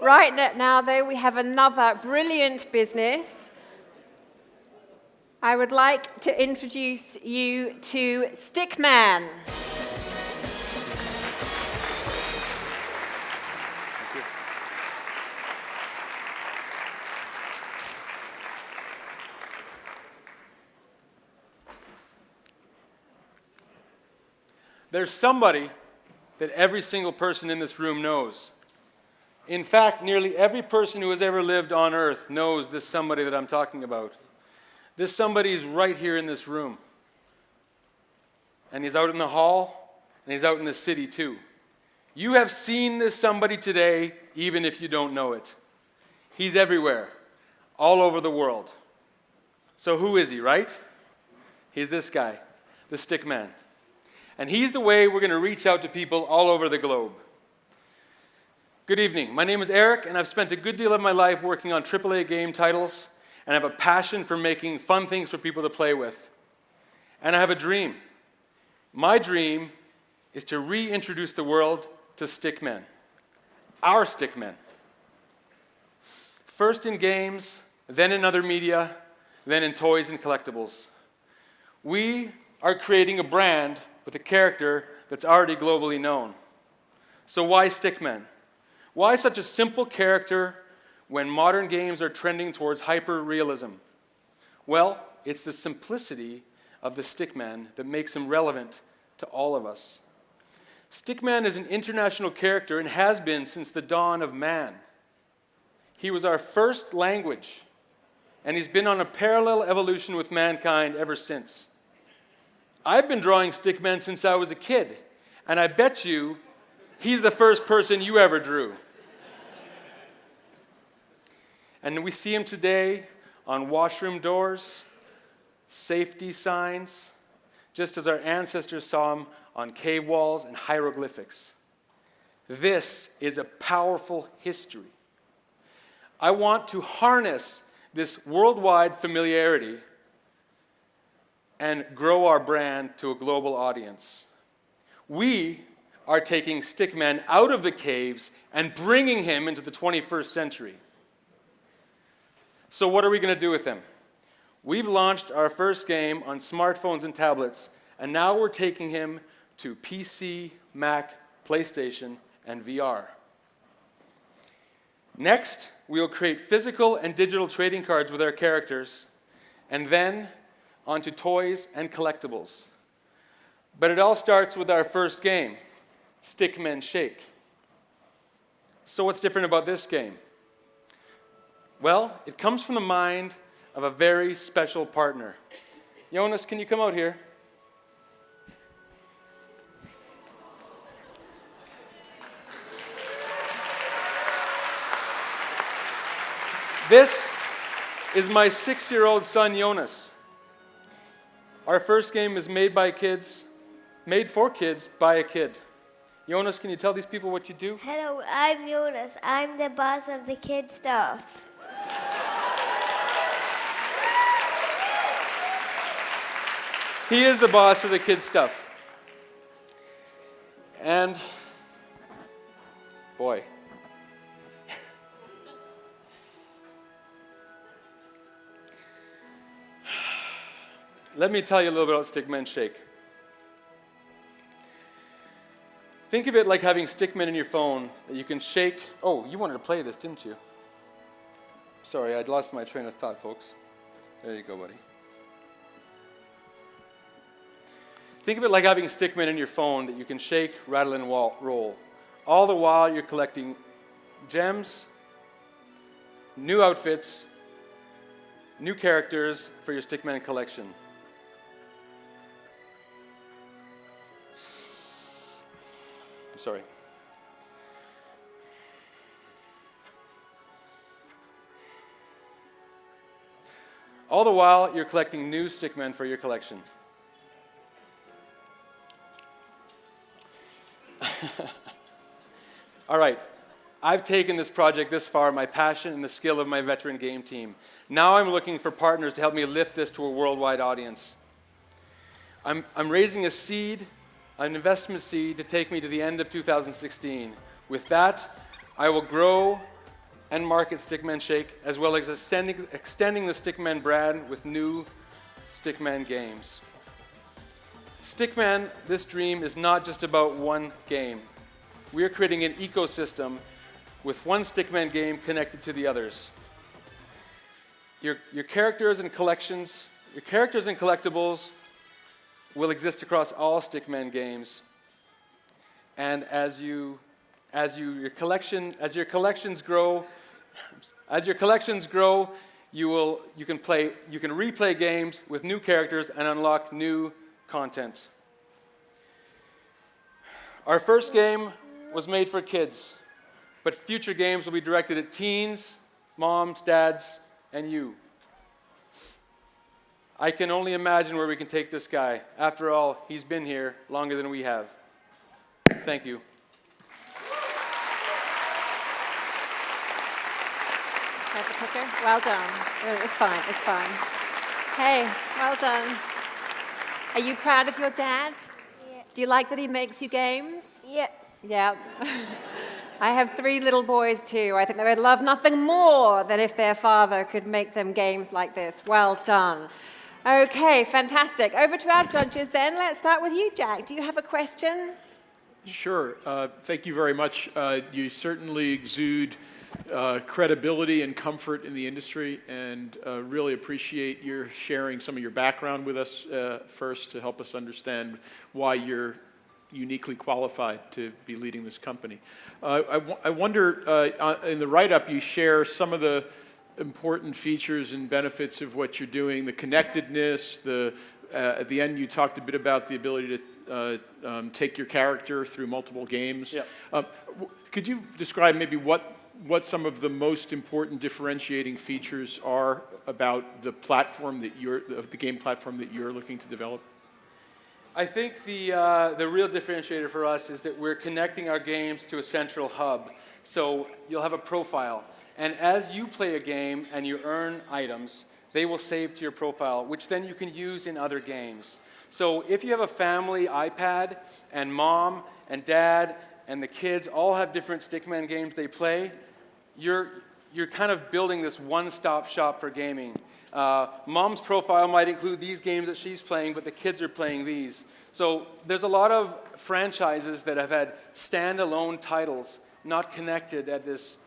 Right now, though, we have another brilliant business. I would like to introduce you to Stikkmenn. There's somebody that every single person in this room knows. In fact, nearly every person who has ever lived on earth knows this somebody that I'm talking about. This somebody is right here in this room. And he's out in the hall, and he's out in the city too. You have seen this somebody today, even if you don't know it. He's everywhere, all over the world. So who is he, right? He's this guy, the Stikkmenn. And he's the way we're going to reach out to people all over the globe. Good evening. My name is Eric, and I've spent a good deal of my life working on AAA game titles, and I have a passion for making fun things for people to play with. And I have a dream. My dream is to reintroduce the world to Stikkmenn, our Stikkmenn. First in games, then in other media, then in toys and collectibles. We are creating a brand with a character that's already globally known. So why Stikkmenn? Why such a simple character when modern games are trending towards hyper-realism? Well, it's the simplicity of the Stikkmenn that makes him relevant to all of us. Stikkmenn is an international character and has been since the dawn of man. He was our first language, and he's been on a parallel evolution with mankind ever since. I've been drawing Stikkmenn since I was a kid, and I bet you he's the first person you ever drew. And we see him today on washroom doors, safety signs, just as our ancestors saw him on cave walls and hieroglyphics. This is a powerful history. I want to harness this worldwide familiarity and grow our brand to a global audience. We are taking Stikkmenn out of the caves and bringing him into the 21st century. So what are we going to do with him? We've launched our first game on smartphones and tablets, and now we're taking him to PC, Mac, PlayStation, and VR. Next, we will create physical and digital trading cards with our characters, and then onto toys and collectibles. But it all starts with our first game, Stickmen Shake. So what's different about this game? Well, it comes from the mind of a very special partner. Jonas, can you come out here? This is my 6-year-old son, Jonas. Our first game is made for kids by a kid. Jonas, can you tell these people what you do? Hello, I'm Jonas. I'm the boss of the kid stuff. He is the boss of the kid stuff. And, boy. Let me tell you a little bit about Stickmen Shake. Think of it like having Stickmen in your phone that you can shake. Oh, you wanted to play this, didn't you? Sorry, I'd lost my train of thought, folks. There you go, buddy. Think of it like having Stickmen in your phone that you can shake, rattle, and roll. All the while you're collecting gems, new outfits, new characters for your Stickmen collection. I'm sorry. All the while you're collecting new Stickmen for your collection. All right, I've taken this project this far, my passion and the skill of my veteran game team. Now I'm looking for partners to help me lift this to a worldwide audience. I'm raising a seed, an investment seed, to take me to the end of 2016. With that, I will grow and market Stickmen Shake, as well as extending the Stickmen brand with new Stickmen games. Stickmen, this dream is not just about one game. We are creating an ecosystem with one Stickmen game connected to the others. Your characters and collectibles will exist across all Stickmen games. And as your collections grow, you can replay games with new characters and unlock new content. Our first game was made for kids, but future games will be directed at teens, moms, dads, and you. I can only imagine where we can take this guy. After all, he's been here longer than we have. Thank you. Have the clicker? Well done. It's fine, it's fine. Hey, well done. Are you proud of your dad? Yeah. Do you like that he makes you games? Yeah. Yeah. I have 3 little boys too. I think they would love nothing more than if their father could make them games like this. Well done. Okay, fantastic. Over to our judges then. Let's start with you, Jack. Do you have a question? Sure. Thank you very much. You certainly exude credibility and comfort in the industry, and really appreciate your sharing some of your background with us first to help us understand why you're uniquely qualified to be leading this company. I wonder, in the write-up, you share some of the important features and benefits of what you're doing, the connectedness, at the end you talked a bit about the ability to take your character through multiple games. Yeah. Could you describe maybe what some of the most important differentiating features are about the platform the game platform that you're looking to develop? I think the real differentiator for us is that we're connecting our games to a central hub. So you'll have a profile, and as you play a game and you earn items, they will save to your profile, which then you can use in other games. So if you have a family iPad and mom and dad and the kids all have different Stickmen games they play, you're kind of building this one-stop shop for gaming. Mom's profile might include these games that she's playing, but the kids are playing these. So there's a lot of franchises that have had standalone titles not connected at this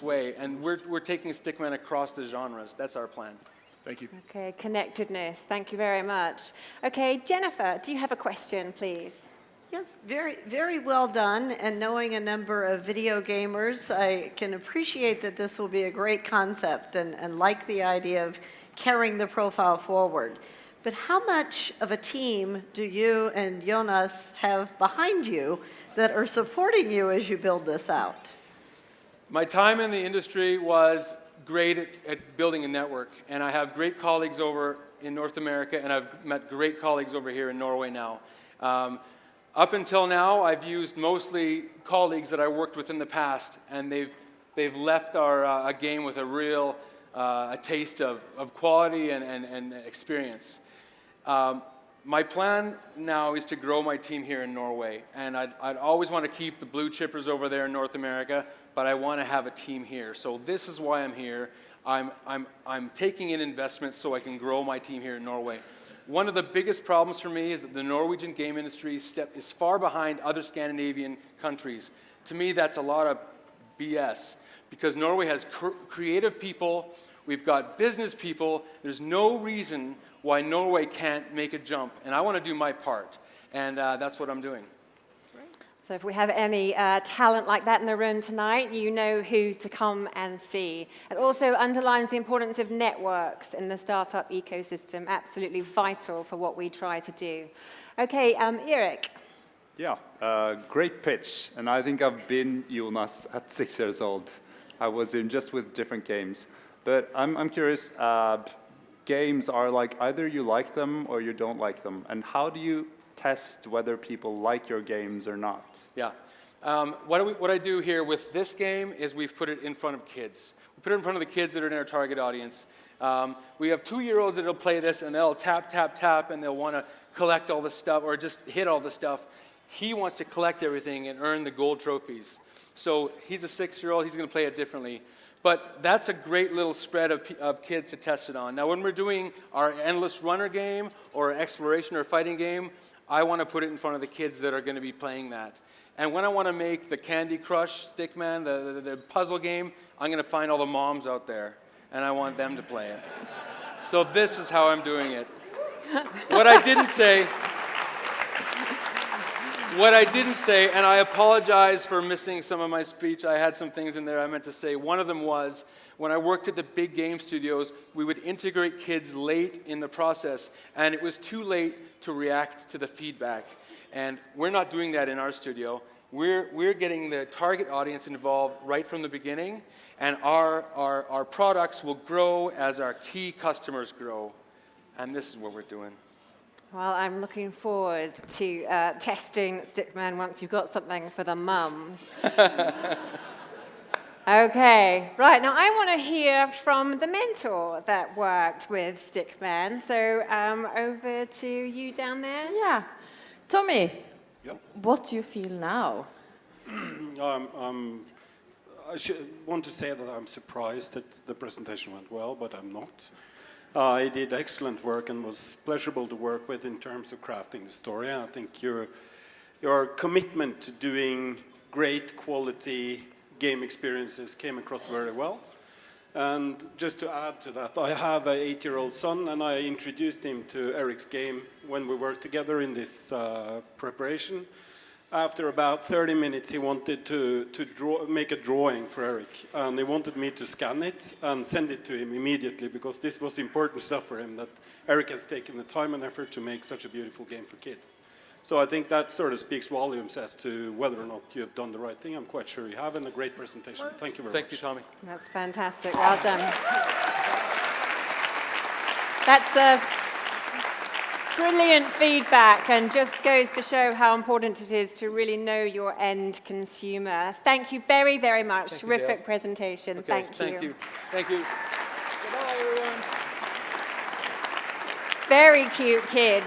way, and we're taking Stickmen across the genres. That's our plan. Thank you. Okay, connectedness. Thank you very much. Okay, Jennifer, do you have a question, please? Yes, very, very well done. And knowing a number of video gamers, I can appreciate that this will be a great concept and like the idea of carrying the profile forward. But how much of a team do you and Jonas have behind you that are supporting you as you build this out? My time in the industry was great at building a network, and I have great colleagues over in North America, and I've met great colleagues over here in Norway now. Up until now, I've used mostly colleagues that I worked with in the past, and they've left our game with a real a taste of quality and experience. My plan now is to grow my team here in Norway, and I'd always want to keep the blue chippers over there in North America, but I want to have a team here. So this is why I'm here. I'm taking in investments so I can grow my team here in Norway. One of the biggest problems for me is that the Norwegian game industry is far behind other Scandinavian countries. To me, that's a lot of BS, because Norway has creative people, we've got business people. There's no reason why Norway can't make a jump, and I want to do my part, and that's what I'm doing. So if we have any talent like that in the room tonight, you know who to come and see. It also underlines the importance of networks in the startup ecosystem, absolutely vital for what we try to do. Okay, Erik. Yeah, great pitch. And I think I've been Jonas at 6 years old. I was in just with different games. But I'm curious, games are like either you like them or you don't like them. And how do you test whether people like your games or not? Yeah. What I do here with this game is we've put it in front of kids. We put it in front of the kids that are in our target audience. We have 2-year-olds that'll play this and they'll tap, tap, tap, and they'll want to collect all the stuff or just hit all the stuff. He wants to collect everything and earn the gold trophies. So he's a 6-year-old, he's going to play it differently. But that's a great little spread of kids to test it on. Now, when we're doing our Endless Runner game or exploration or fighting game, I want to put it in front of the kids that are going to be playing that. And when I want to make the Candy Crush Stickman, the puzzle game, I'm going to find all the moms out there, and I want them to play it. So this is how I'm doing it. What I didn't say, and I apologize for missing some of my speech. I had some things in there I meant to say. One of them was, when I worked at the big game studios, we would integrate kids late in the process, and it was too late to react to the feedback. And we're not doing that in our studio. We're getting the target audience involved right from the beginning, and our products will grow as our key customers grow. And this is what we're doing. Well, I'm looking forward to testing Stickmen once you've got something for the mums. Okay, right, now I want to hear from the mentor that worked with Stickmen. So over to you down there. Yeah. Tommy, Yep. what do you feel now? I want to say that I'm surprised that the presentation went well, but I'm not. He did excellent work and was pleasurable to work with in terms of crafting the story. And I think your commitment to doing great quality game experiences came across very well. And just to add to that, I have an 8-year-old son, and I introduced him to Eric's game when we worked together in this preparation. After about 30 minutes, he wanted to make a drawing for Eric, and he wanted me to scan it and send it to him immediately, because this was important stuff for him, that Eric has taken the time and effort to make such a beautiful game for kids. So I think that sort of speaks volumes as to whether or not you have done the right thing. I'm quite sure you have, and a great presentation. Thank you very much. Thank you, Tommy. That's fantastic. Well done. That's brilliant feedback, and just goes to show how important it is to really know your end consumer. Thank you very, very much. Thank you, Terrific Dale. presentation. Okay, Thank you. Thank you. Goodbye, everyone. Very cute kid.